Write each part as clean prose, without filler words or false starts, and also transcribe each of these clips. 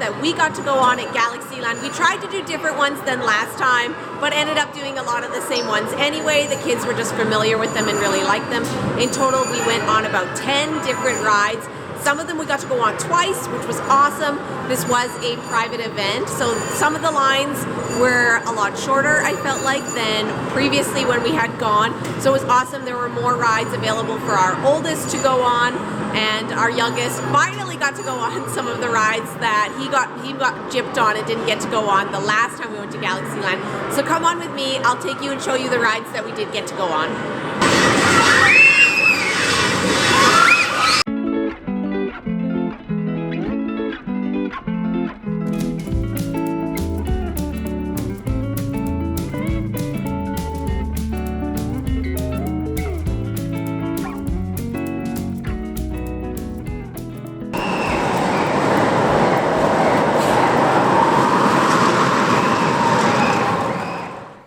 that we got to go on at Galaxyland. We tried to do different ones than last time, but ended up doing a lot of the same ones anyway. The kids were just familiar with them and really liked them. In total, we went on about 10 different rides. Some of them we got to go on twice, which was awesome. This was a private event, so some of the lines were a lot shorter, I felt like, than previously when we had gone. So it was awesome. There were more rides available for our oldest to go on, and our youngest finally got to go on some of the rides that he got gypped on and didn't get to go on the last time we went to Galaxyland. So come on with me, I'll take you and show you the rides that we did get to go on.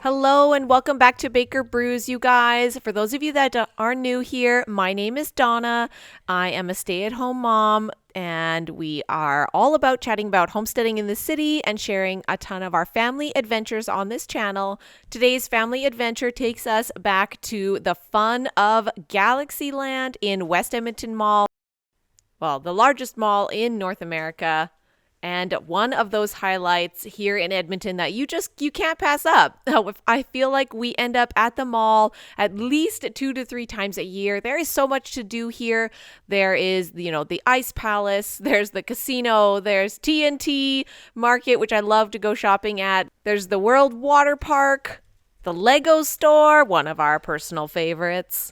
Hello and welcome back to Baker Brews, you guys. For those of you that are new here, my name is Donna. I am a stay-at-home mom, and we are all about chatting about homesteading in the city and sharing a ton of our family adventures on this channel. Today's family adventure takes us back to the fun of Galaxyland in West Edmonton Mall. Well, the largest mall in North America. And one of those highlights here in Edmonton that you can't pass up. I feel like we end up at the mall at least 2 to 3 times a year. There is so much to do here. There is, the Ice Palace. There's the casino. There's TNT Market, which I love to go shopping at. There's the World Water Park, the Lego store, one of our personal favorites.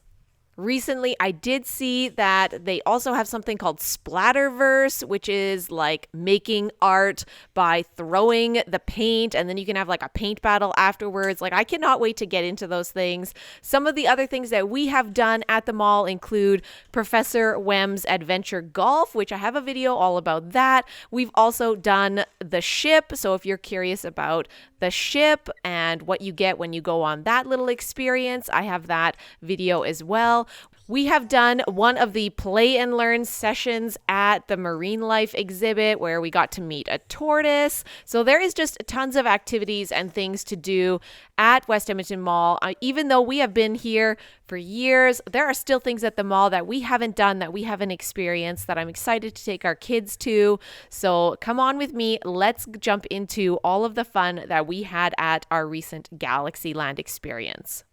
Recently, I did see that they also have something called Splatterverse, which is like making art by throwing the paint, and then you can have like a paint battle afterwards. Like, I cannot wait to get into those things. Some of the other things that we have done at the mall include Professor Wem's Adventure Golf, which I have a video all about that. We've also done the ship. So if you're curious about the ship and what you get when you go on that little experience, I have that video as well. We have done one of the play and learn sessions at the Marine Life exhibit where we got to meet a tortoise. So there is just tons of activities and things to do at West Edmonton Mall. Even though we have been here for years, there are still things at the mall that we haven't done, that we haven't experienced, that I'm excited to take our kids to. So come on with me. Let's jump into all of the fun that we had at our recent Galaxyland experience.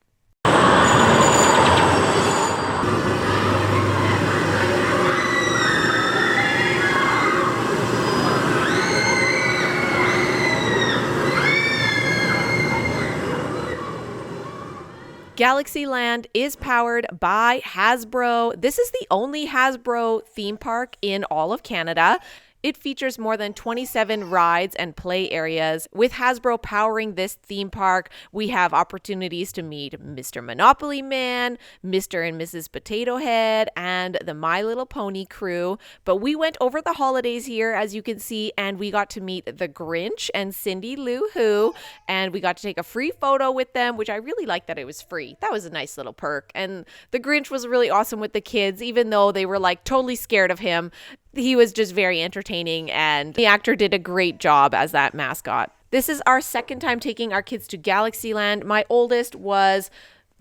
Galaxyland is powered by HASBRO. This is the only HASBRO theme park in all of Canada. It features more than 27 rides and play areas. With HASBRO powering this theme park, we have opportunities to meet Mr. Monopoly Man, Mr. and Mrs. Potato Head, and the My Little Pony crew. But we went over the holidays here, as you can see, and we got to meet the Grinch and Cindy Lou Who, and we got to take a free photo with them, which I really liked that it was free. That was a nice little perk. And the Grinch was really awesome with the kids, even though they were like totally scared of him. He was just very entertaining, and the actor did a great job as that mascot. This is our second time taking our kids to Galaxyland. My oldest was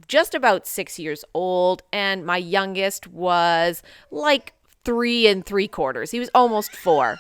just about 6 years old, and my youngest was like 3 3/4. He was almost 4.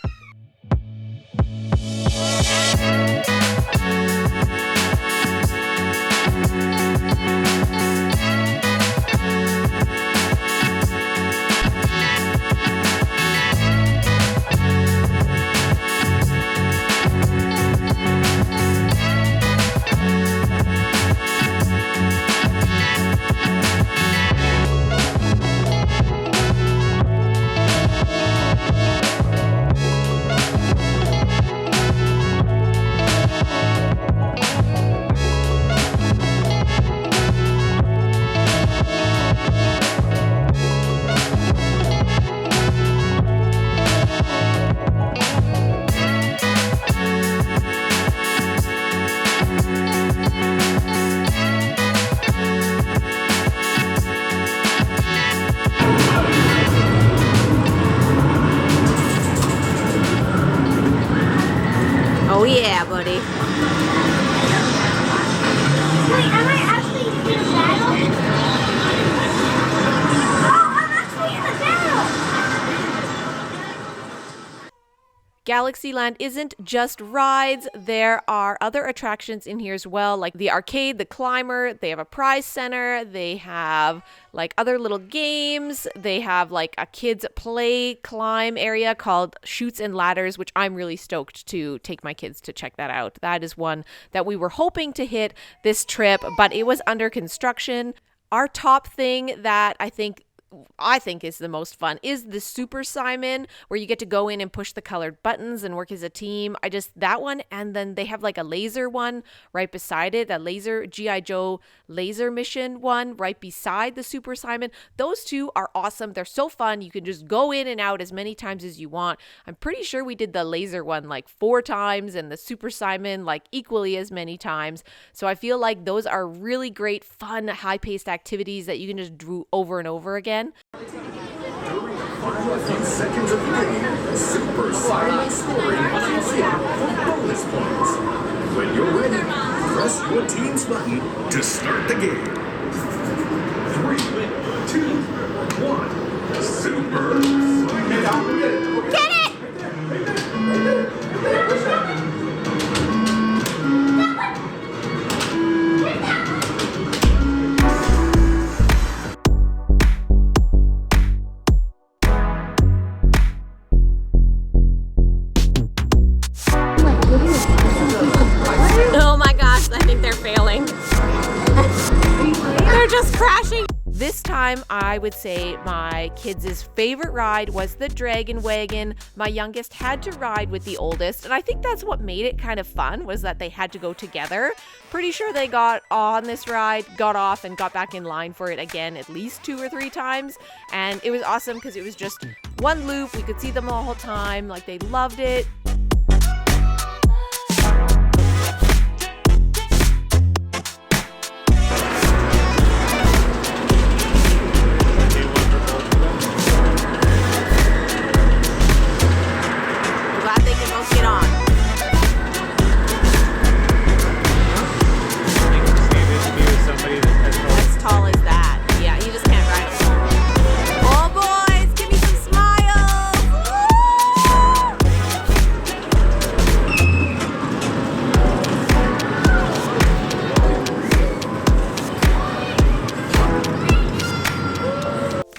yeah, buddy. Wait, am I actually in the battle? Oh, I'm actually in the battle! Galaxyland isn't just rides. There are other attractions in here as well, like the arcade, the climber. They have a prize center. They have like other little games. They have like a kids play climb area called Chutes and Ladders, which I'm really stoked to take my kids to check that out. That is one that we were hoping to hit this trip, but it was under construction. Our top thing that I think is the most fun is the Super Simon, where you get to go in and push the colored buttons and work as a team. That one, and then they have like a laser one right beside it, a laser G.I. Joe laser mission one right beside the Super Simon. Those two are awesome. They're so fun. You can just go in and out as many times as you want. I'm pretty sure we did the laser one like 4 times and the Super Simon like equally as many times. So I feel like those are really great, fun, high-paced activities that you can just do over and over again. During the final few seconds of the game, Super Simon scoring bonus points. When you're ready, press your team's button to start the game. 3, 2, 1, Super Simon. Get it! Oh my gosh, I think they're failing. They're just crashing. This time, I would say my kids' favorite ride was the Dragon Wagon. My youngest had to ride with the oldest, and I think that's what made it kind of fun, was that they had to go together. Pretty sure they got on this ride, got off, and got back in line for it again at least 2 or 3 times, and it was awesome because it was just one loop. We could see them the whole time. Like, they loved it.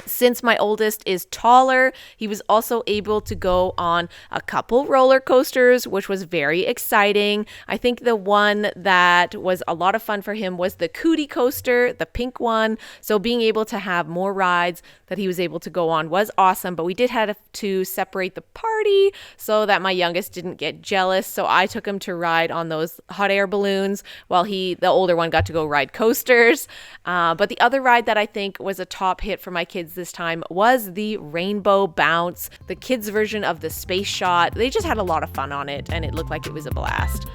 Since my oldest is taller, he was also able to go on a couple roller coasters, which was very exciting. I think the one that was a lot of fun for him was the Cootie coaster, the pink one. So being able to have more rides that he was able to go on was awesome, but we did have to separate the party so that my youngest didn't get jealous. So I took him to ride on those hot air balloons while the older one got to go ride coasters. But the other ride that I think was a top hit for my kids this time was the Rainbow Bounce, the kids' version of the Space Shot. They just had a lot of fun on it, and it looked like it was a blast.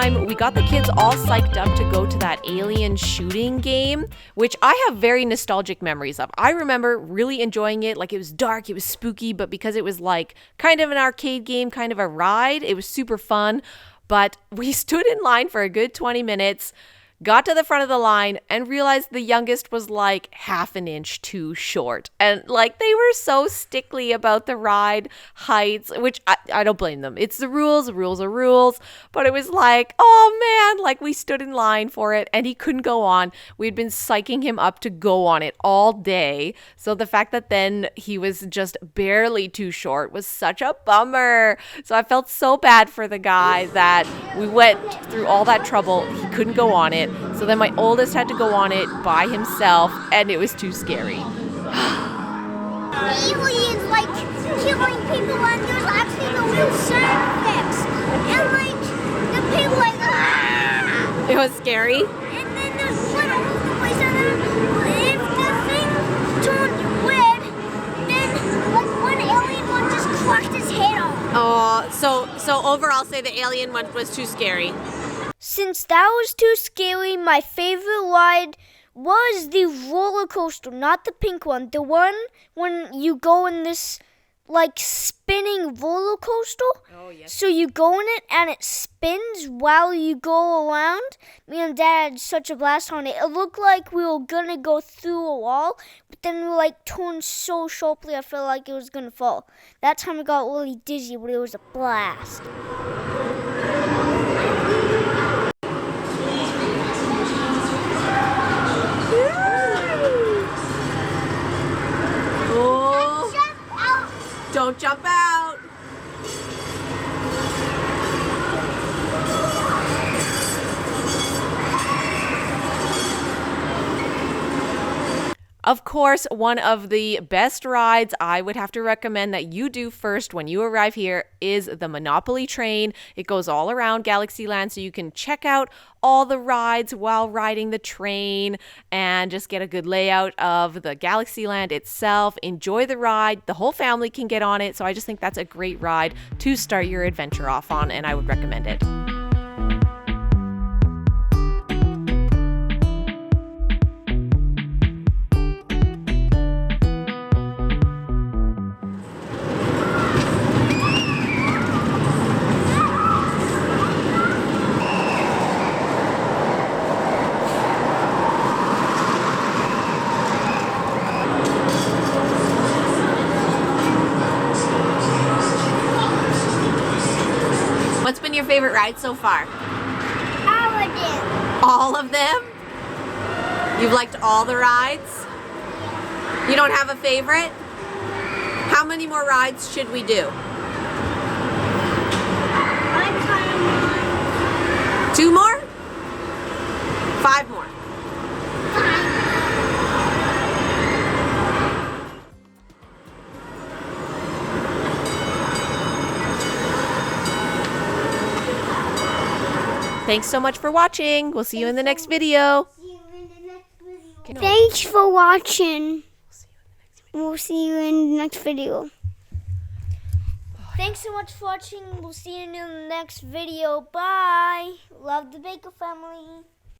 time, we got the kids all psyched up to go to that alien shooting game, which I have very nostalgic memories of. I remember really enjoying it. Like, it was dark, it was spooky, but because it was like kind of an arcade game, kind of a ride, it was super fun. But we stood in line for a good 20 minutes, got to the front of the line, and realized the youngest was like half an inch too short. And like, they were so stickly about the ride heights, which I don't blame them. It's the rules are rules. But it was like, oh man, like we stood in line for it and he couldn't go on. We'd been psyching him up to go on it all day. So the fact that then he was just barely too short was such a bummer. So I felt so bad for the guy that we went through all that trouble. He couldn't go on it. So then my oldest had to go on it by himself, and it was too scary. Aliens like killing people, and there's actually no real sound effects. And like the people like It was scary. and then there's blood all over the place. And then if the thing turned red, then like one alien one just cracked his head off. Oh, so overall, say the alien one was too scary. Since that was too scary, my favorite ride was the roller coaster, not the pink one. The one when you go in this like spinning roller coaster. Oh, yes. So you go in it and it spins while you go around. Me and Dad had such a blast on it. It looked like we were gonna go through a wall, but then we like turned so sharply I felt like it was gonna fall. That time I got really dizzy, but it was a blast. Oh, Jump out. don't jump out. Of course, one of the best rides I would have to recommend that you do first when you arrive here is the Monopoly train. It goes all around Galaxyland, so you can check out all the rides while riding the train and just get a good layout of the Galaxyland itself. Enjoy the ride. The whole family can get on it, so I just think that's a great ride to start your adventure off on, and I would recommend it. What's been your favorite ride so far? All of them? You've liked all the rides? You don't have a favorite? How many more rides should we do? Two more? Five more? Thanks so much for watching. We'll see you in the next video. Thanks for watching. We'll see you in the next video. Thanks so much for watching. We'll see you in the next video. Bye. Love the Baker family.